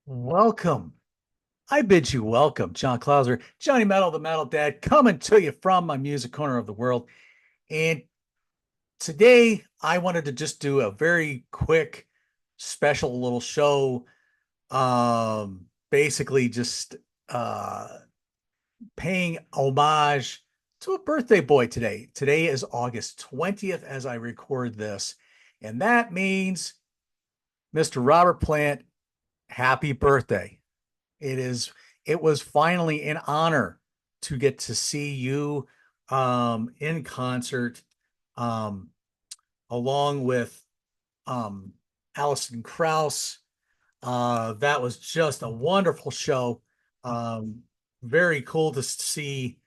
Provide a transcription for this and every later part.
Welcome. I bid you welcome, John Clauser, Johnny Metal, the Metal Dad, coming to you from my music corner of the world. And today I wanted to just do a very quick, special little show. Basically just paying homage to a birthday boy today. Today is August 20th as I record this. And that means Mr. Robert Plant, happy birthday. It is it was finally an honor to get to see you in concert um along with um Allison Krauss. That was just a wonderful show. Um Very cool to see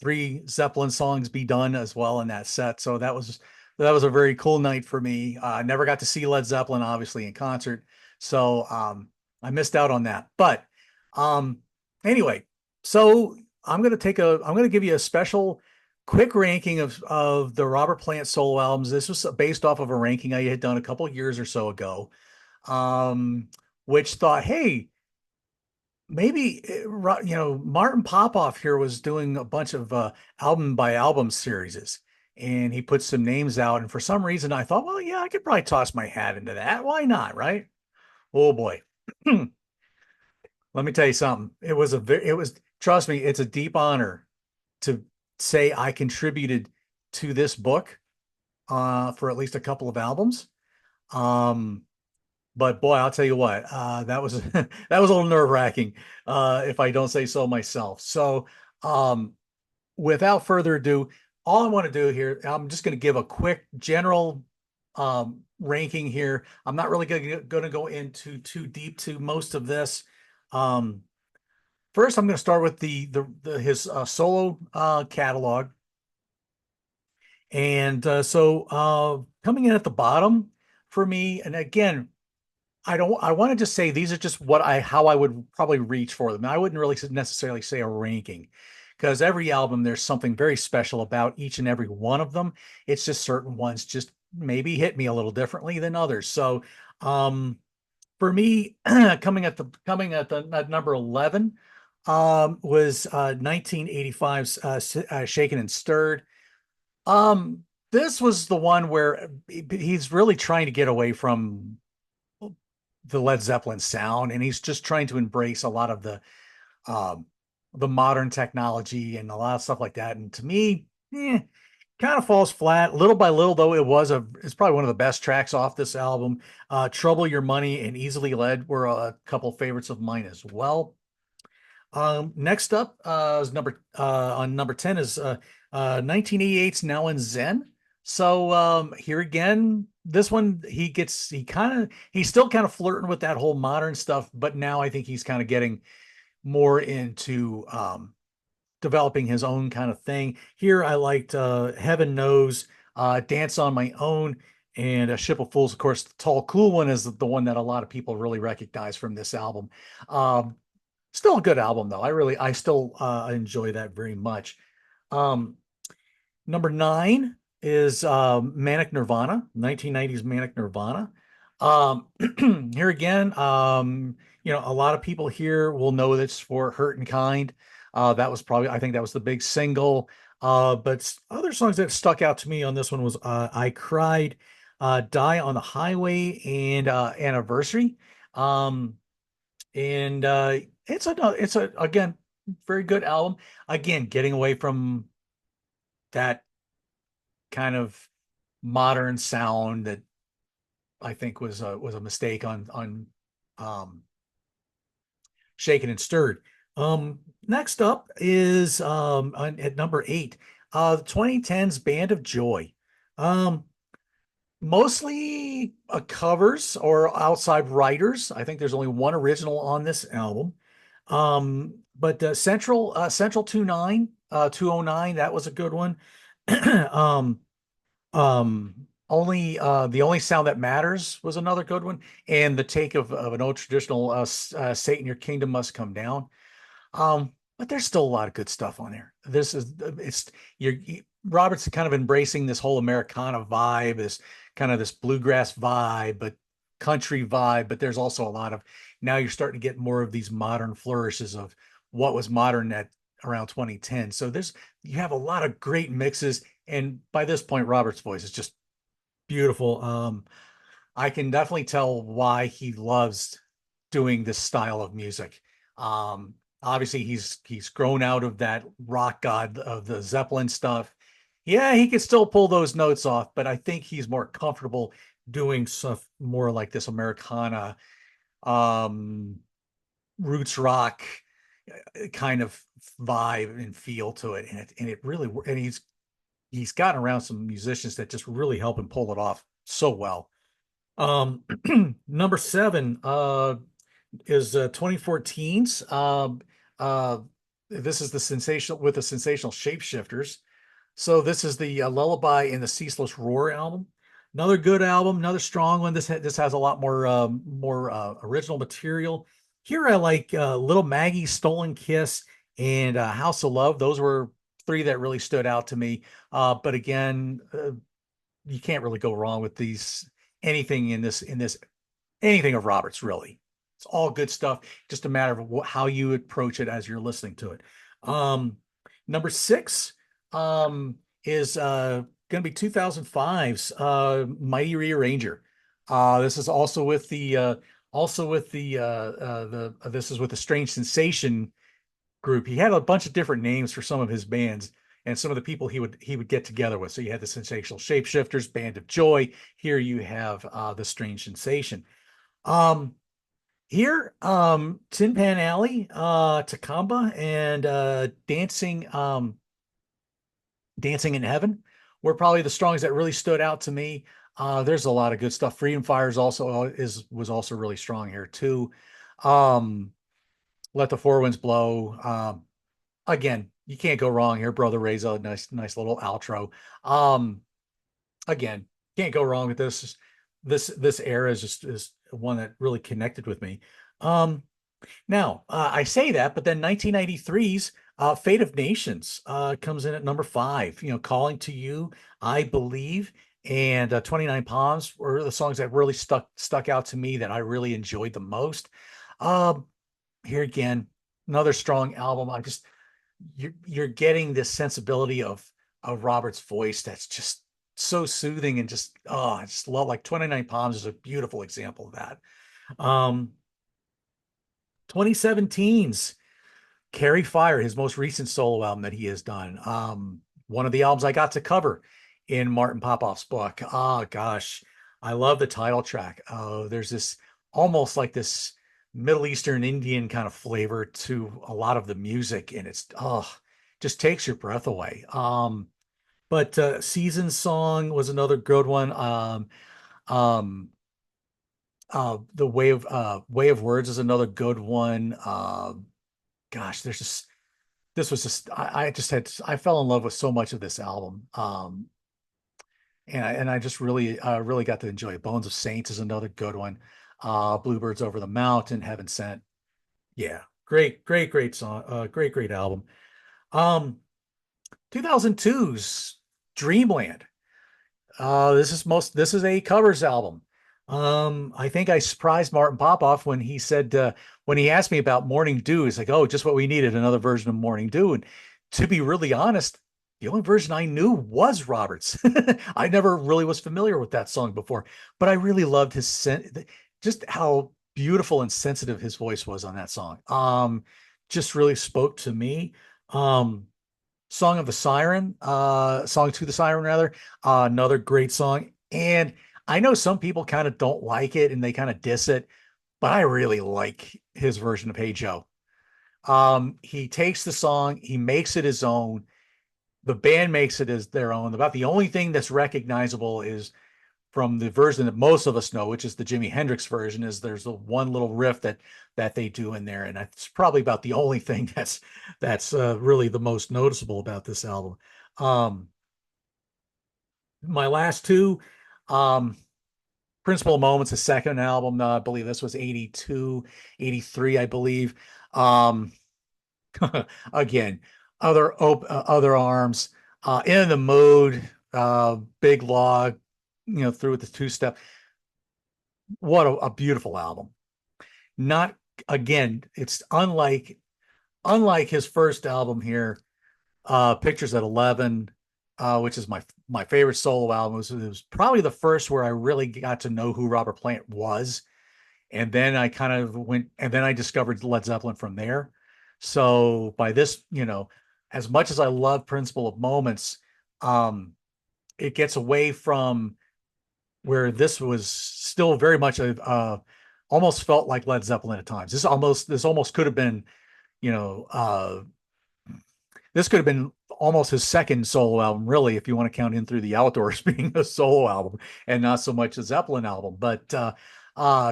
three Zeppelin songs be done as well in that set. So that was a very cool night for me. I never got to see Led Zeppelin obviously in concert. So I missed out on that. But um, anyway, so I'm gonna give you a special quick ranking of the Robert Plant solo albums. This was based off of a ranking I had done a couple of years or so ago, um, which thought, hey, maybe Martin Popoff here was doing a bunch of album by album series, and he put some names out. And for some reason, I thought, well, yeah, I could probably toss my hat into that. Why not, right? Oh boy. Let me tell you something. It was, trust me, it's a deep honor to say I contributed to this book for at least a couple of albums. Um, but boy, I'll tell you what, that was that was a little nerve-wracking, if I don't say so myself. So, um, without further ado, all I want to do here, I'm just going to give a quick general ranking here. I'm not really going to go into too deep to most of this. Um, First, I'm going to start with the his solo catalog, and coming in at the bottom for me, and again, I want to just say these are just what I how I would probably reach for them. I wouldn't really necessarily say a ranking because every album there's something very special about each and every one of them. It's just certain ones just maybe hit me a little differently than others. So, um, for me, coming at the at number 11 was 1985's Shaken and Stirred. Um, this was the one where he's really trying to get away from the Led Zeppelin sound, and he's just trying to embrace a lot of um, the modern technology and a lot of stuff like that. And to me, kind of falls flat little by little. Though it's probably one of the best tracks off this album. Trouble Your Money and Easily Led were a couple favorites of mine as well. Next up is number 10 is 1988's Now in Zen. So here again, this one he's still kind of flirting with that whole modern stuff, but now I think he's kind of getting more into developing his own kind of thing. Here I liked Heaven Knows, Dance on My Own, and A Ship of Fools. Of course, the Tall Cool One is the one that a lot of people really recognize from this album. Um, Still a good album though. I still enjoy that very much. Um, Number 9 is Manic Nirvana, 1990s Manic Nirvana. Um, Here again, a lot of people here will know this for Hurt and Kind. That was probably, I think that was the big single. But other songs that stuck out to me on this one was I Cried, Die on the Highway, and Anniversary. Um, and it's a again very good album. Again, getting away from that kind of modern sound that I think was a mistake on um Shaken and Stirred. Next up is at number 8, the 2010's Band of Joy. Um, Mostly covers or outside writers. I think there's only one original on this album. But Central 209, that was a good one. um, only The Only Sound That Matters was another good one, and the take of an old traditional Satan, Your Kingdom Must Come Down. But there's still a lot of good stuff on there. This is it's Robert's kind of embracing this whole Americana vibe, this kind of this bluegrass vibe, but country vibe, but there's also a lot of, now you're starting to get more of these modern flourishes of what was modern at around 2010. So you have a lot of great mixes. And by this point, Robert's voice is just beautiful. I can definitely tell why he loves doing this style of music. Obviously, he's grown out of that rock god of the Zeppelin stuff. Yeah, he can still pull those notes off, but I think he's more comfortable doing stuff more like this Americana, um, roots rock kind of vibe and feel to it, and it really, and he's gotten around some musicians that just really help him pull it off so well. Um, Number seven is 2014's. Uh, this is the sensational shapeshifters. So this is the Lullaby in the Ceaseless Roar album. Another good album, another strong one. This has a lot more original material. Here I like Little Maggie's Stolen Kiss and House of Love. Those were three that really stood out to me. But again, you can't really go wrong with these anything in this anything of Roberts, really. It's all good stuff. Just a matter of how you approach it as you're listening to it. Um, Number six is going to be 2005's Mighty Rearranger. This is also with the this is with the Strange Sensation group. He had a bunch of different names for some of his bands and some of the people he would get together with. So you had the Sensational Shapeshifters, Band of Joy. Here you have the Strange Sensation. Um, Here, Tin Pan Alley, Takamba, and Dancing in Heaven were probably the songs that really stood out to me. There's a lot of good stuff. Freedom Fires also was also really strong here too. Um, Let the Four Winds Blow. Again, you can't go wrong here. Brother Reza, nice little outro. Um, Again, can't go wrong with this. This era is one that really connected with me. Um, Now, I say that, but then 1993's Fate of Nations comes in at number five. You know, Calling to You, I Believe, and 29 Palms were the songs that really stuck out to me that I really enjoyed the most. Um, Here again, another strong album. You're getting this sensibility of Robert's voice that's just so soothing and just I just love, like 29 Palms is a beautiful example of that. Um 2017's Carry Fire, his most recent solo album that he has done. One of the albums I got to cover in Martin Popoff's book. Oh gosh, I love the title track. There's this almost like this Middle Eastern Indian kind of flavor to a lot of the music, and it's just takes your breath away. But Season Song was another good one. Um, the Way of Words is another good one. Gosh, there's just this was just I just had I fell in love with so much of this album. And I just really got to enjoy it. Bones of Saints is another good one. Bluebirds Over the Mountain, Heaven Sent. Yeah, great song. Great album. Um, 2002's Dreamland. This is a covers album. I think I surprised Martin Popoff when he said when he asked me about Morning Dew, he's like, "Oh, just what we needed, another version of Morning Dew." And to be really honest, the only version I knew was Roberts. I never really was familiar with that song before, but I really loved just how beautiful and sensitive his voice was on that song. Just really spoke to me. Um, Song to the Siren rather, another great song. And I know some people kind of don't like it and they kind of diss it, but I really like his version of Hey Joe. He takes the song, he makes it his own. The band makes it as their own. About the only thing that's recognizable is from the version that most of us know, which is the Jimi Hendrix version, is there's the one little riff that they do in there, and it's probably about the only thing that's really the most noticeable about this album. Um, my last two, um, Principal Moments, the second album, I believe this was 82, 83, I believe. Um, Again, other arms, in the mood, big log, through with the two step. What a beautiful album. Not again, it's unlike his first album here, Pictures at 11, which is my favorite solo album. It was probably the first where I really got to know who Robert Plant was. And then I kind of went, and then I discovered Led Zeppelin from there. So by this, as much as I love Principle of Moments, um, it gets away from where this was still very much almost felt like Led Zeppelin at times. This almost could have been, you know, this could have been almost his second solo album, really, if you want to count In Through the Outdoors being a solo album and not so much a Zeppelin album. But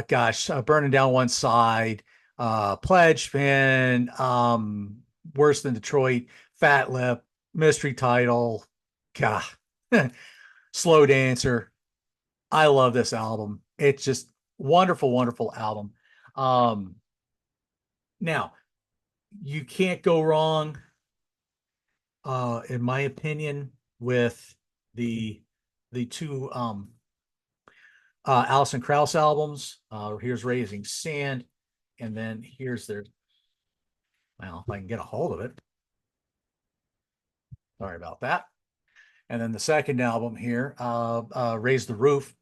gosh, Burning Down One Side, Pledge, Pin, Worse Than Detroit, Fat Lip, Mystery Title, God, Slow Dancer. I love this album. It's just wonderful, wonderful album. Um, Now you can't go wrong, in my opinion, with the the two Alison Krauss albums. Here's Raising Sand, and then here's their, well, if I can get a hold of it. Sorry about that. And then the second album here, Raise the Roof.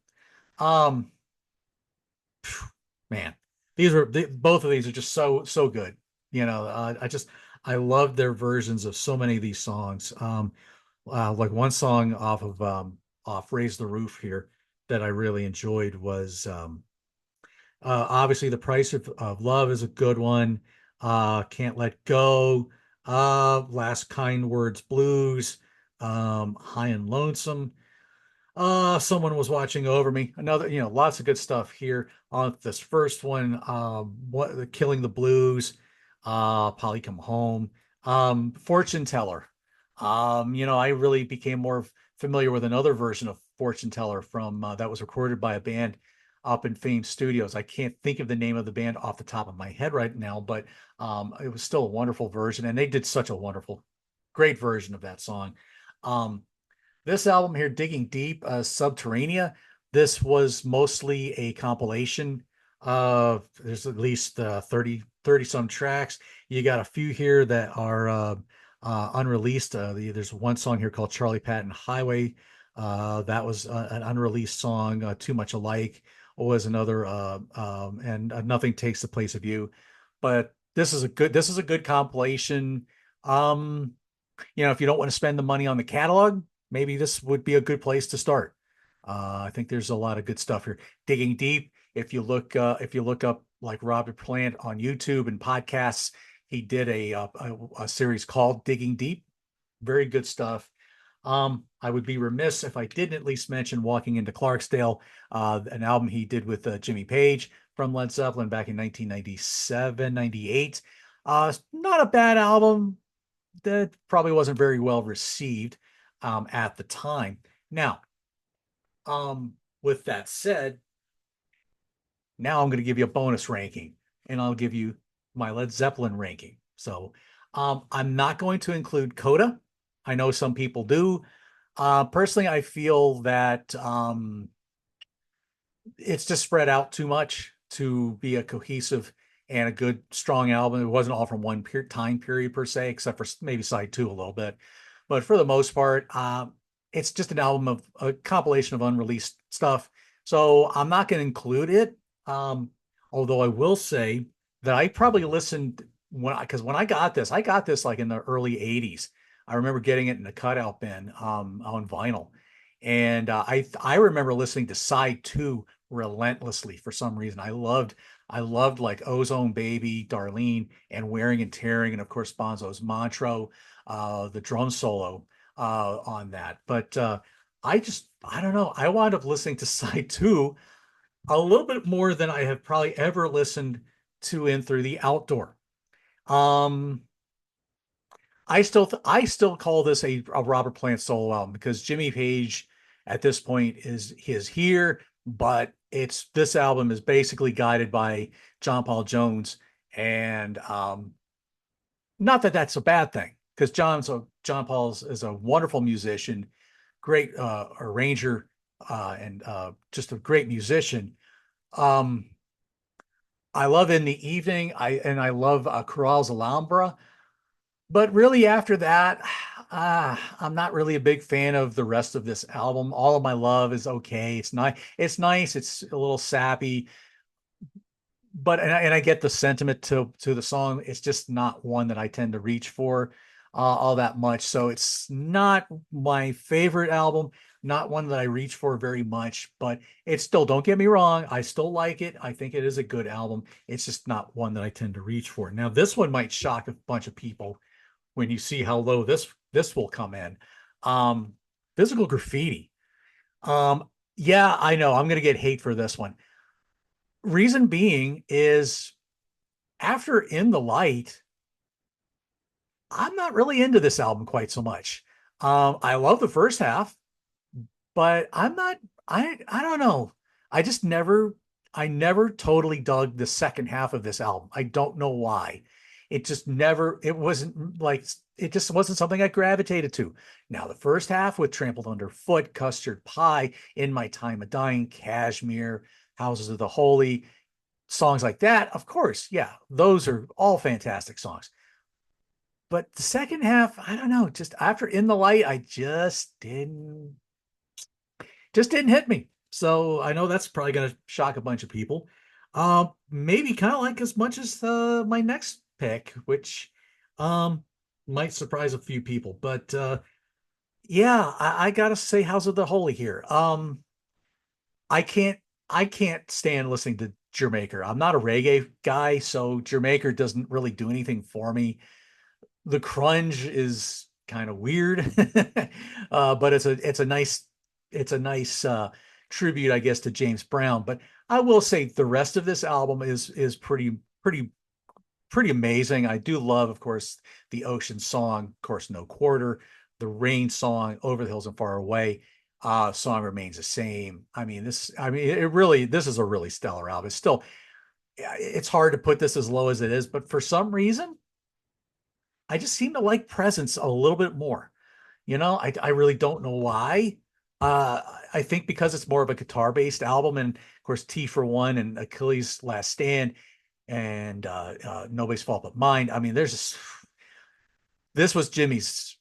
Um, Man, both of these are just so good. I love their versions of so many of these songs. Like one song off Raise the Roof here that I really enjoyed was obviously The Price of Love is a good one. Can't Let Go, Last Kind Words Blues, High and Lonesome. Someone was watching over me. Another, lots of good stuff here on this first one. What Killing the Blues, Polly Come Home, Fortune Teller. I really became more familiar with another version of Fortune Teller from that was recorded by a band up in Fame Studios. I can't think of the name of the band off the top of my head right now, but it was still a wonderful version, and they did such a wonderful, great version of that song. Um, this album here, Digging Deep, Subterranea, this was mostly a compilation of, there's at least 30 some tracks. You got a few here that are unreleased. There's one song here called Charlie Patton Highway. That was an unreleased song. Too Much Alike was another, and Nothing Takes the Place of You. But this is a good compilation. Um, if you don't want to spend the money on the catalog, maybe this would be a good place to start. I think there's a lot of good stuff here. Digging Deep. If you look up like Robert Plant on YouTube and podcasts, he did a series called Digging Deep. Very good stuff. I would be remiss if I didn't at least mention Walking into Clarksdale, an album he did with Jimmy Page from Led Zeppelin back in 1997, 98. Not a bad album, that probably wasn't very well received at the time. Now, with that said, now I'm going to give you a bonus ranking, and I'll give you my Led Zeppelin ranking. So, I'm not going to include Coda. I know some people do. Personally, I feel that it's just spread out too much to be a cohesive and a good, strong album. It wasn't all from one time period per se, except for maybe side two a little bit. But for the most part, it's just an album of a compilation of unreleased stuff. So I'm not going to include it. Um, Although I will say that I probably listened because when I got this like in the early 80s. I remember getting it in a cutout bin on vinyl. And I remember listening to side two relentlessly for some reason. I loved like Ozone Baby, Darlene, and Wearing and Tearing, and of course Bonzo's Montreux, the drum solo on that. But I don't know. I wound up listening to side two a little bit more than I have probably ever listened to In Through the Outdoor. Um, I still call this a Robert Plant solo album because Jimmy Page at this point is here, but it's this album is basically guided by John Paul Jones, and not that that's a bad thing because John Paul's is a wonderful musician, great arranger, and just a great musician. Um, I love In the Evening. I love Corral's Alhambra. But really, after that, I'm not really a big fan of the rest of this album. All of My Love is okay. It's nice. It's nice. It's a little sappy, but and I get the sentiment to the song. It's just not one that I tend to reach for all that much. So it's not my favorite album. Not one that I reach for very much, but it's still, don't get me wrong, I still like it. I think it is a good album. It's just not one that I tend to reach for. Now, this one might shock a bunch of people when you see how low this will come in. Um, Physical Graffiti. Yeah, I know I'm gonna get hate for this one. Reason being is after In the Light, I'm not really into this album quite so much. I love the first half, but I'm not, I don't know. I just never I never totally dug the second half of this album. I don't know why. It just never, it wasn't like, it just wasn't something I gravitated to. Now, the first half with Trampled Underfoot, Custard Pie, In My Time of Dying, Kashmir, Houses of the Holy, songs like that, of course, yeah, those are all fantastic songs. But the second half, I don't know, just after In the Light, I just didn't hit me. So I know that's probably going to shock a bunch of people. Maybe kind of like as much as my next pick, which um, might surprise a few people. But yeah, I gotta say, House of the Holy here. I can't I can't stand listening to Jermaker. I'm not a reggae guy, so Jermaker doesn't really do anything for me. The crunge is kind of weird, but it's a nice tribute, I guess, to James Brown. But I will say the rest of this album is pretty amazing. I do love, of course, the Ocean song, of course, No Quarter, the Rain song, Over the Hills and Far Away. Song remains the same. This is a really stellar album. It's still, it's hard to put this as low as it is, but for some reason, I just seem to like Presence a little bit more. I really don't know why. Uh, I think because it's more of a guitar based album, and of course, T for One and Achilles' Last Stand and Nobody's Fault But Mine. I mean, this was Jimmy's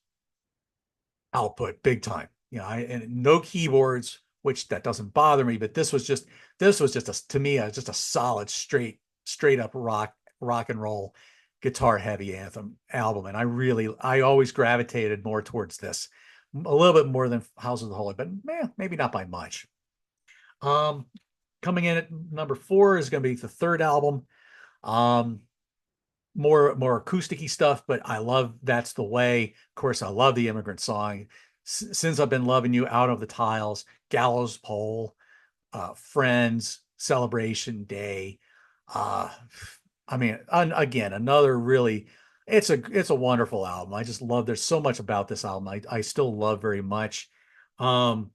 output big time. And no keyboards, which that doesn't bother me, but this was just to me just a solid straight up rock and roll guitar heavy anthem album, and I always gravitated more towards this a little bit more than House of the Holy, but maybe not by much. Um, Coming in at number four is going to be the third album. Um, more acousticy stuff, but I love That's the Way. Of course, I love the Immigrant Song. Since I've Been Loving You, Out of the Tiles, Gallows Pole, Friends, Celebration Day. Uh, again, another really, it's a wonderful album. I just love. There's so much about this album I still love very much. Um,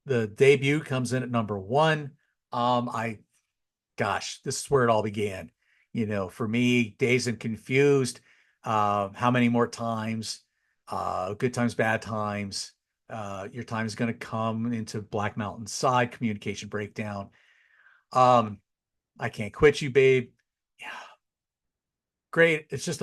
the debut comes in at number one. I Gosh, this is where it all began. For me, Dazed and Confused, How Many More Times, Good Times, Bad Times, Your Time Is Gonna Come, Into Black Mountain Side, Communication Breakdown. Um, I Can't Quit You, Babe. Yeah, great. It's just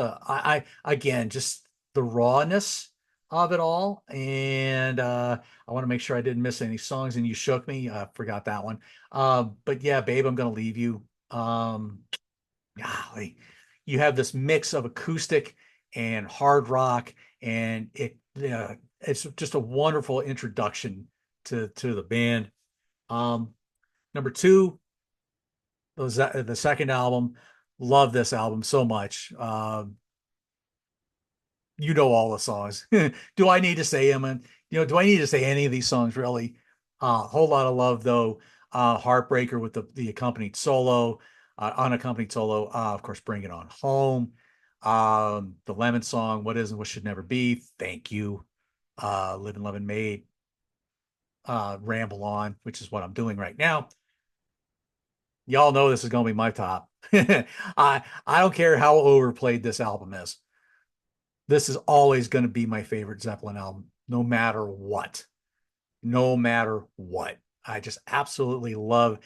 again, just the rawness of it all. And I want to make sure I didn't miss any songs, and You Shook Me. I forgot that one. But yeah, Babe, I'm gonna leave you. Golly, you have this mix of acoustic and hard rock, and it's just a wonderful introduction to the band. Um, Number two, the second album. Love this album so much. You know all the songs. Do I need to say them? And do I need to say any of these songs really? Whole lot of love though. Heartbreaker with the accompanied solo, unaccompanied solo. Of course, Bring It On Home. The Lemon song, What Is and What Should Never Be. Thank You. Live and Love and Made. Ramble On, which is what I'm doing right now. Y'all know this is going to be my top. I don't care how overplayed this album is. This is always going to be my favorite Zeppelin album, no matter what. No matter what. I just absolutely love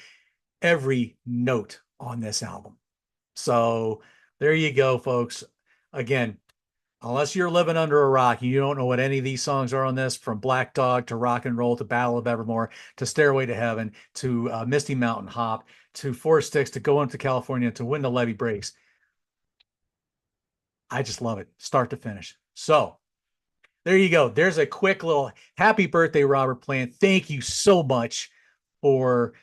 every note on this album. So there you go, folks. Again, unless you're living under a rock, you don't know what any of these songs are on this, from Black Dog to Rock and Roll to Battle of Evermore to Stairway to Heaven to Misty Mountain Hop to Four Sticks to Go Into California to When the Levee Breaks. I just love it, start to finish. So there you go. There's a quick little happy birthday, Robert Plant. Thank you so much for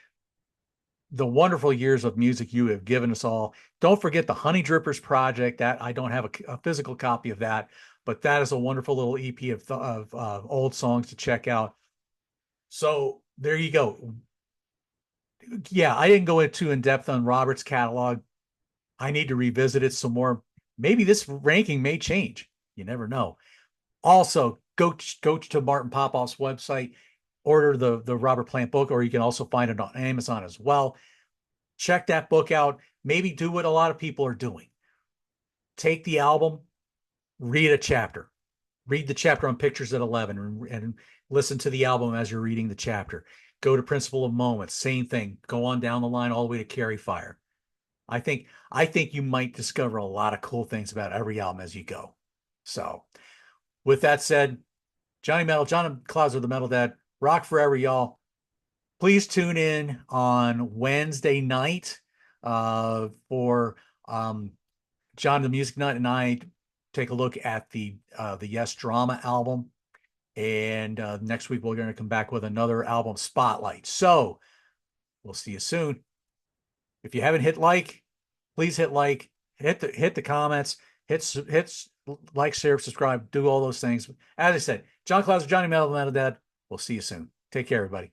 the wonderful years of music you have given us all. Don't forget the Honey Drippers project. That I don't have a physical copy of that, but that is a wonderful little EP of old songs to check out. So there you go. Yeah, I didn't go into in depth on Robert's catalog. I need to revisit it some more. Maybe this ranking may change. You never know. Also, go to Martin Popoff's website, order the Robert Plant book, or you can also find it on Amazon as well. Check that book out. Maybe do what a lot of people are doing. Take the album, read a chapter. Read the chapter on Pictures at 11 and listen to the album as you're reading the chapter. Go to Principle of Moments, same thing. Go on down the line all the way to Carry Fire. I think you might discover a lot of cool things about every album as you go. So, with that said, Johnny Metal, John Clauser, the Metal Dad, rock forever, y'all. Please tune in on Wednesday night for John the Music Nut and I take a look at the Yes Drama album. And next week we're going to come back with another album spotlight. So we'll see you soon. If you haven't hit like, please hit like, hit the comments, hit like, share, subscribe, do all those things. As I said, John Clauser, Johnny Metal, Metal Dad. We'll see you soon. Take care, everybody.